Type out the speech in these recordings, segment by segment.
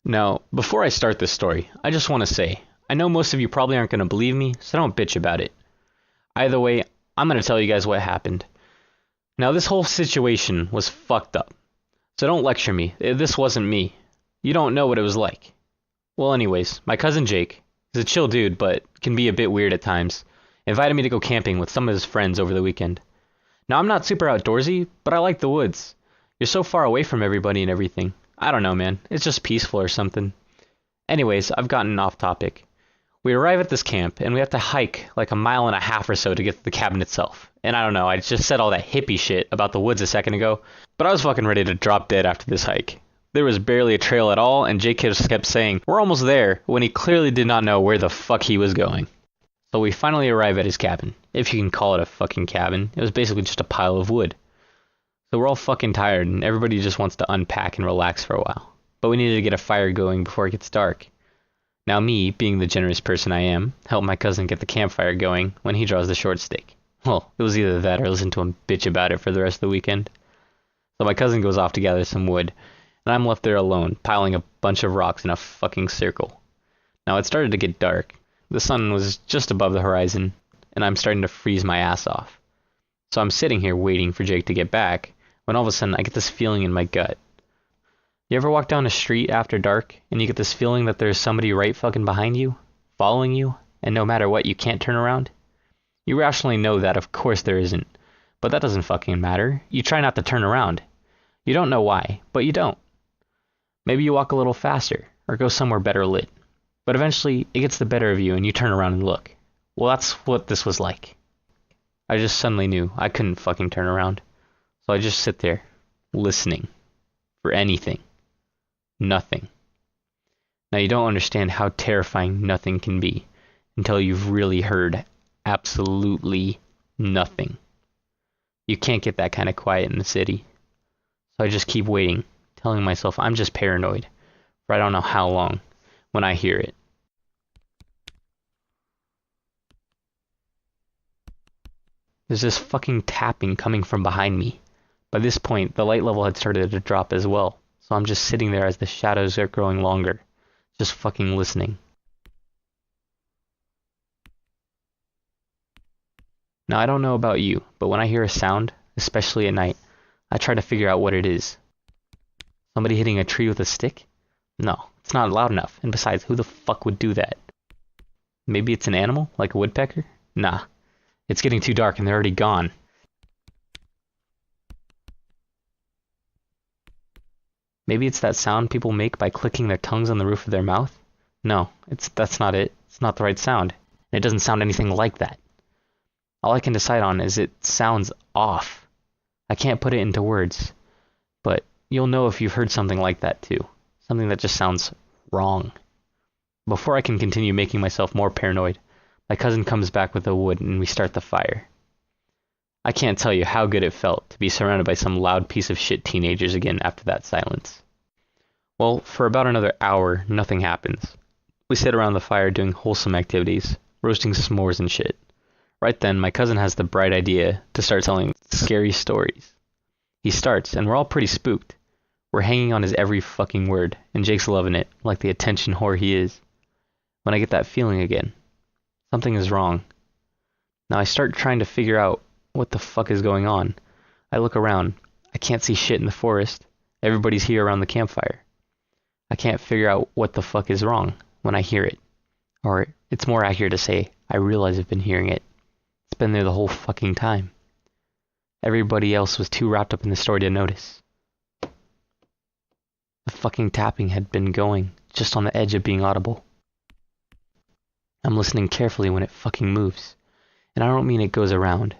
Now, before I start this story, I just want to say, I know most of you probably aren't going to believe me, so don't bitch about it. Either way, I'm going to tell you guys what happened. Now, this whole situation was fucked up. So don't lecture me. This wasn't me. You don't know what it was like. Well, anyways, my cousin Jake, he's a chill dude, but can be a bit weird at times, invited me to go camping with some of his friends over the weekend. Now, I'm not super outdoorsy, but I like the woods. You're so far away from everybody and everything. I don't know, man. It's just peaceful or something. Anyways, I've gotten off topic. We arrive at this camp, and we have to hike like a mile and a half or so to get to the cabin itself. And I don't know, I just said all that hippie shit about the woods a second ago, but I was fucking ready to drop dead after this hike. There was barely a trail at all, and Jake just kept saying, "We're almost there," when he clearly did not know where the fuck he was going. So we finally arrive at his cabin, if you can call it a fucking cabin. It was basically just a pile of wood. So we're all fucking tired, and everybody just wants to unpack and relax for a while. But we needed to get a fire going before it gets dark. Now me, being the generous person I am, helped my cousin get the campfire going when he draws the short stick. Well, it was either that or listen to him bitch about it for the rest of the weekend. So my cousin goes off to gather some wood, and I'm left there alone, piling a bunch of rocks in a fucking circle. Now it started to get dark. The sun was just above the horizon, and I'm starting to freeze my ass off. So I'm sitting here waiting for Jake to get back, when all of a sudden I get this feeling in my gut. You ever walk down a street after dark, and you get this feeling that there's somebody right fucking behind you, following you, and no matter what, you can't turn around? You rationally know that of course there isn't, but that doesn't fucking matter. You try not to turn around. You don't know why, but you don't. Maybe you walk a little faster, or go somewhere better lit. But eventually, it gets the better of you and you turn around and look. Well, that's what this was like. I just suddenly knew I couldn't fucking turn around. So I just sit there, listening. For anything. Nothing. Now you don't understand how terrifying nothing can be until you've really heard absolutely nothing. You can't get that kind of quiet in the city. So I just keep waiting, telling myself I'm just paranoid, for I don't know how long, when I hear it. There's this fucking tapping coming from behind me. By this point, the light level had started to drop as well, so I'm just sitting there as the shadows are growing longer, just fucking listening. Now I don't know about you, but when I hear a sound, especially at night, I try to figure out what it is. Somebody hitting a tree with a stick? No, it's not loud enough, and besides, who the fuck would do that? Maybe it's an animal, like a woodpecker? Nah, it's getting too dark and they're already gone. Maybe it's that sound people make by clicking their tongues on the roof of their mouth? No, that's not it. It's not the right sound. And it doesn't sound anything like that. All I can decide on is it sounds off. I can't put it into words. But you'll know if you've heard something like that too. Something that just sounds wrong. Before I can continue making myself more paranoid, my cousin comes back with the wood and we start the fire. I can't tell you how good it felt to be surrounded by some loud piece of shit teenagers again after that silence. Well, for about another hour, nothing happens. We sit around the fire doing wholesome activities, roasting s'mores and shit. Right then, my cousin has the bright idea to start telling scary stories. He starts, and we're all pretty spooked. We're hanging on his every fucking word, and Jake's loving it, like the attention whore he is. When I get that feeling again, something is wrong. Now I start trying to figure out what the fuck is going on. I look around. I can't see shit in the forest. Everybody's here around the campfire. I can't figure out what the fuck is wrong when I hear it. Or, it's more accurate to say, I realize I've been hearing it. It's been there the whole fucking time. Everybody else was too wrapped up in the story to notice. The fucking tapping had been going, just on the edge of being audible. I'm listening carefully when it fucking moves. And I don't mean it goes around.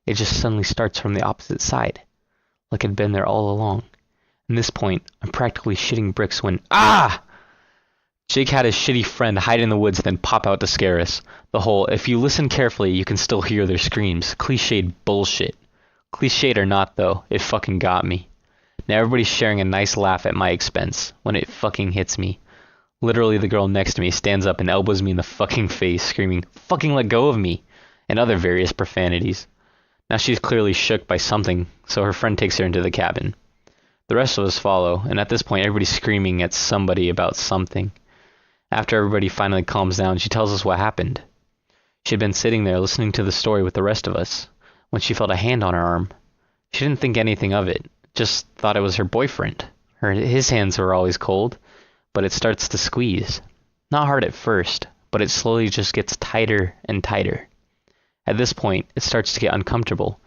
It just suddenly starts from the opposite side, like it'd been there all along. At this point, I'm practically shitting bricks when ah! Jake had his shitty friend hide in the woods then pop out to scare us. The whole, if you listen carefully, you can still hear their screams. Cliched bullshit. Cliched or not though, it fucking got me. Now everybody's sharing a nice laugh at my expense when it fucking hits me. Literally the girl next to me stands up and elbows me in the fucking face, screaming, "Fucking let go of me!" and other various profanities. Now she's clearly shook by something, so her friend takes her into the cabin. The rest of us follow, and at this point everybody's screaming at somebody about something. After everybody finally calms down, she tells us what happened. She had been sitting there listening to the story with the rest of us when she felt a hand on her arm. She didn't think anything of it, just thought it was her boyfriend. His hands were always cold, but it starts to squeeze. Not hard at first, but it slowly just gets tighter and tighter. At this point, it starts to get uncomfortable,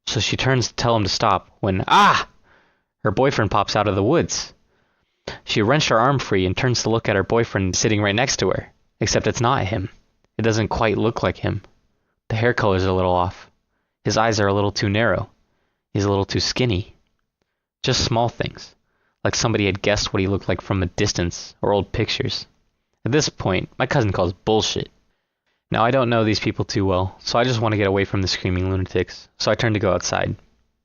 so she turns to tell him to stop when, her boyfriend pops out of the woods. She wrenched her arm free and turns to look at her boyfriend sitting right next to her, except it's not him. It doesn't quite look like him. The hair color's a little off. His eyes are a little too narrow. He's a little too skinny. Just small things, like somebody had guessed what he looked like from a distance or old pictures. At this point, my cousin calls bullshit. Now, I don't know these people too well, so I just want to get away from the screaming lunatics, so I turn to go outside.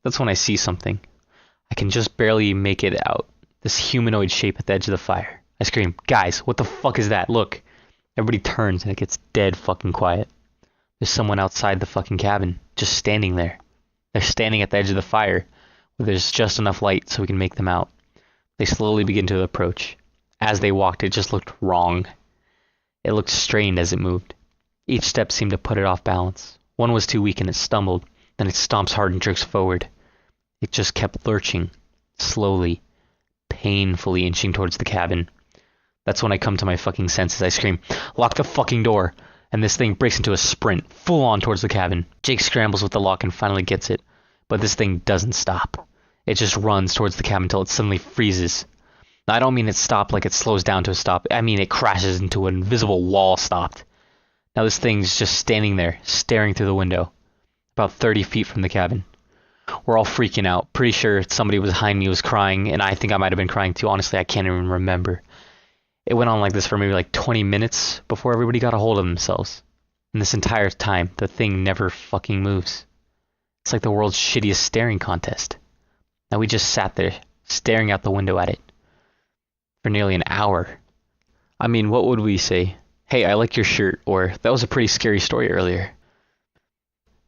That's when I see something. I can just barely make it out. This humanoid shape at the edge of the fire. I scream, "Guys, what the fuck is that? Look!" Everybody turns and it gets dead fucking quiet. There's someone outside the fucking cabin, just standing there. They're standing at the edge of the fire, where there's just enough light so we can make them out. They slowly begin to approach. As they walked, it just looked wrong. It looked strained as it moved. Each step seemed to put it off balance. One was too weak and it stumbled, then it stomps hard and jerks forward. It just kept lurching, slowly, painfully inching towards the cabin. That's when I come to my fucking senses. I scream, "Lock the fucking door!" And this thing breaks into a sprint, full on towards the cabin. Jake scrambles with the lock and finally gets it, but this thing doesn't stop. It just runs towards the cabin until it suddenly freezes. Now, I don't mean it stopped like it slows down to a stop. I mean it crashes into an invisible wall stopped. Now this thing's just standing there, staring through the window, about 30 feet from the cabin. We're all freaking out. Pretty sure somebody behind me was crying, and I think I might have been crying too. Honestly, I can't even remember. It went on like this for maybe like 20 minutes before everybody got a hold of themselves. And this entire time, the thing never fucking moves. It's like the world's shittiest staring contest. Now we just sat there, staring out the window at it, for nearly an hour. I mean, what would we say? "Hey, I like your shirt," or "That was a pretty scary story earlier."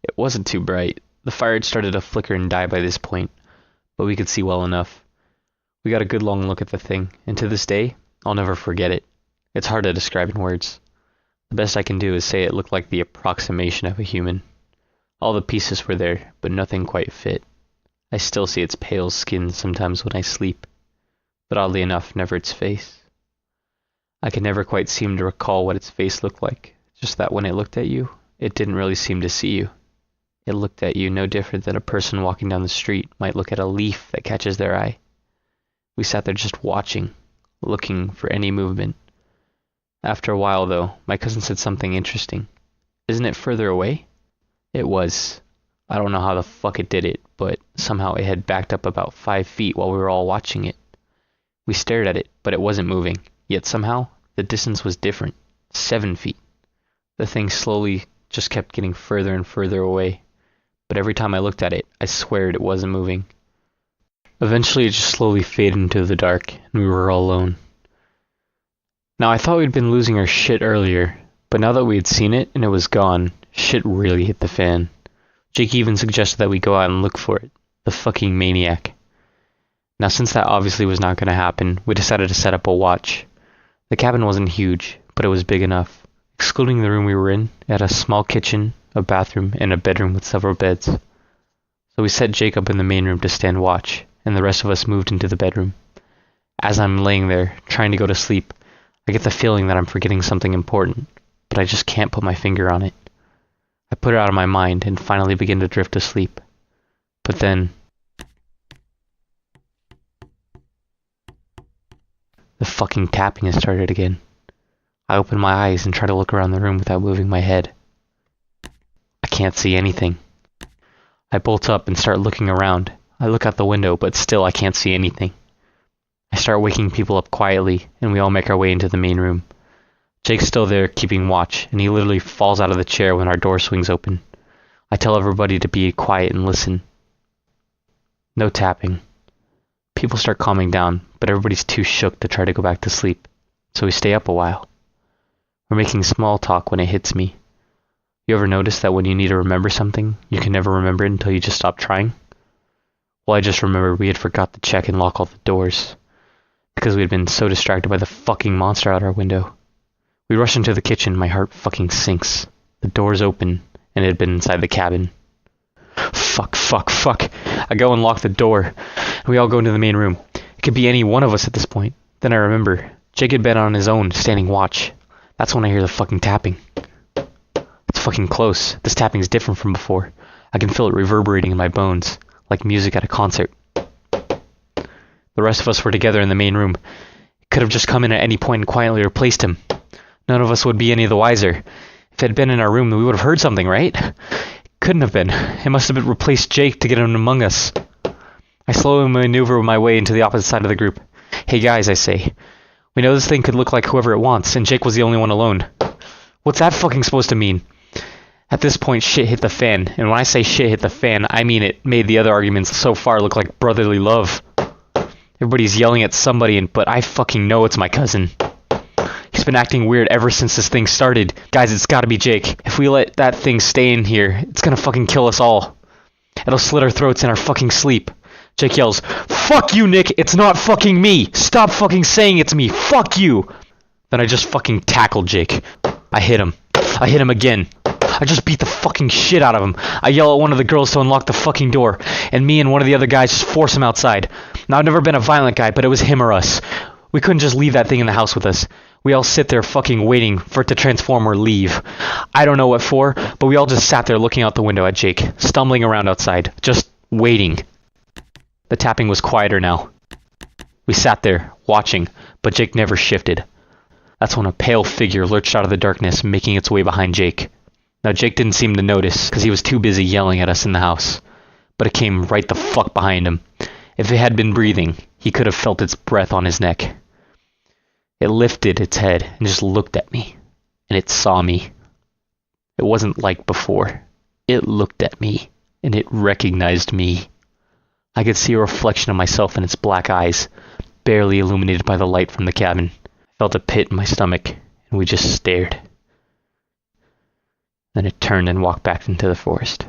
It wasn't too bright. The fire had started to flicker and die by this point, but we could see well enough. We got a good long look at the thing, and to this day, I'll never forget it. It's hard to describe in words. The best I can do is say it looked like the approximation of a human. All the pieces were there, but nothing quite fit. I still see its pale skin sometimes when I sleep, but oddly enough, never its face. I can never quite seem to recall what its face looked like, just that when it looked at you, it didn't really seem to see you. It looked at you no different than a person walking down the street might look at a leaf that catches their eye. We sat there just watching, looking for any movement. After a while, though, my cousin said something interesting. "Isn't it further away?" It was. I don't know how the fuck it did it, but somehow it had backed up about 5 feet while we were all watching it. We stared at it, but it wasn't moving. Yet somehow, the distance was different. 7 feet. The thing slowly just kept getting further and further away. But every time I looked at it, I swear it wasn't moving. Eventually, it just slowly faded into the dark, and we were all alone. Now, I thought we'd been losing our shit earlier, but now that we had seen it and it was gone, shit really hit the fan. Jake even suggested that we go out and look for it. The fucking maniac. Now, since that obviously was not going to happen, we decided to set up a watch. The cabin wasn't huge, but it was big enough. Excluding the room we were in, it had a small kitchen, a bathroom, and a bedroom with several beds. So we set Jake up in the main room to stand watch, and the rest of us moved into the bedroom. As I'm laying there, trying to go to sleep, I get the feeling that I'm forgetting something important, but I just can't put my finger on it. I put it out of my mind and finally begin to drift asleep. But then, the fucking tapping has started again. I open my eyes and try to look around the room without moving my head. I can't see anything. I bolt up and start looking around. I look out the window, but still I can't see anything. I start waking people up quietly, and we all make our way into the main room. Jake's still there keeping watch, and he literally falls out of the chair when our door swings open. I tell everybody to be quiet and listen. No tapping. People start calming down, but everybody's too shook to try to go back to sleep, so we stay up a while. We're making small talk when it hits me. You ever notice that when you need to remember something, you can never remember it until you just stop trying? Well, I just remembered we had forgot to check and lock all the doors, because we had been so distracted by the fucking monster out our window. We rush into the kitchen, my heart fucking sinks. The door's open, and it had been inside the cabin. Fuck. I go and lock the door, and we all go into the main room. It could be any one of us at this point. Then I remember, Jake had been on his own, standing watch. That's when I hear the fucking tapping. It's fucking close. This tapping's different from before. I can feel it reverberating in my bones, like music at a concert. The rest of us were together in the main room. It could have just come in at any point and quietly replaced him. None of us would be any the wiser. If it had been in our room, we would have heard something, right? It couldn't have been. It must have been replaced Jake to get him among us. I slowly maneuver my way into the opposite side of the group. Hey guys, I say. We know this thing could look like whoever it wants, and Jake was the only one alone. What's that fucking supposed to mean? At this point, shit hit the fan, and when I say shit hit the fan, I mean it made the other arguments so far look like brotherly love. Everybody's yelling at somebody, but I fucking know it's my cousin. He's been acting weird ever since this thing started. Guys, it's gotta be Jake. If we let that thing stay in here, it's gonna fucking kill us all. It'll slit our throats in our fucking sleep. Jake yells, "Fuck you, Nick! It's not fucking me! Stop fucking saying it's me! Fuck you!" Then I just fucking tackle Jake. I hit him. I hit him again. I just beat the fucking shit out of him. I yell at one of the girls to unlock the fucking door, and me and one of the other guys just force him outside. Now, I've never been a violent guy, but it was him or us. We couldn't just leave that thing in the house with us. We all sit there fucking waiting for it to transform or leave. I don't know what for, but we all just sat there looking out the window at Jake, stumbling around outside, just waiting. The tapping was quieter now. We sat there, watching, but Jake never shifted. That's when a pale figure lurched out of the darkness, making its way behind Jake. Now, Jake didn't seem to notice, because he was too busy yelling at us in the house. But it came right the fuck behind him. If it had been breathing, he could have felt its breath on his neck. It lifted its head and just looked at me. And it saw me. It wasn't like before. It looked at me, and it recognized me. I could see a reflection of myself in its black eyes, barely illuminated by the light from the cabin. I felt a pit in my stomach, and we just stared. Then it turned and walked back into the forest.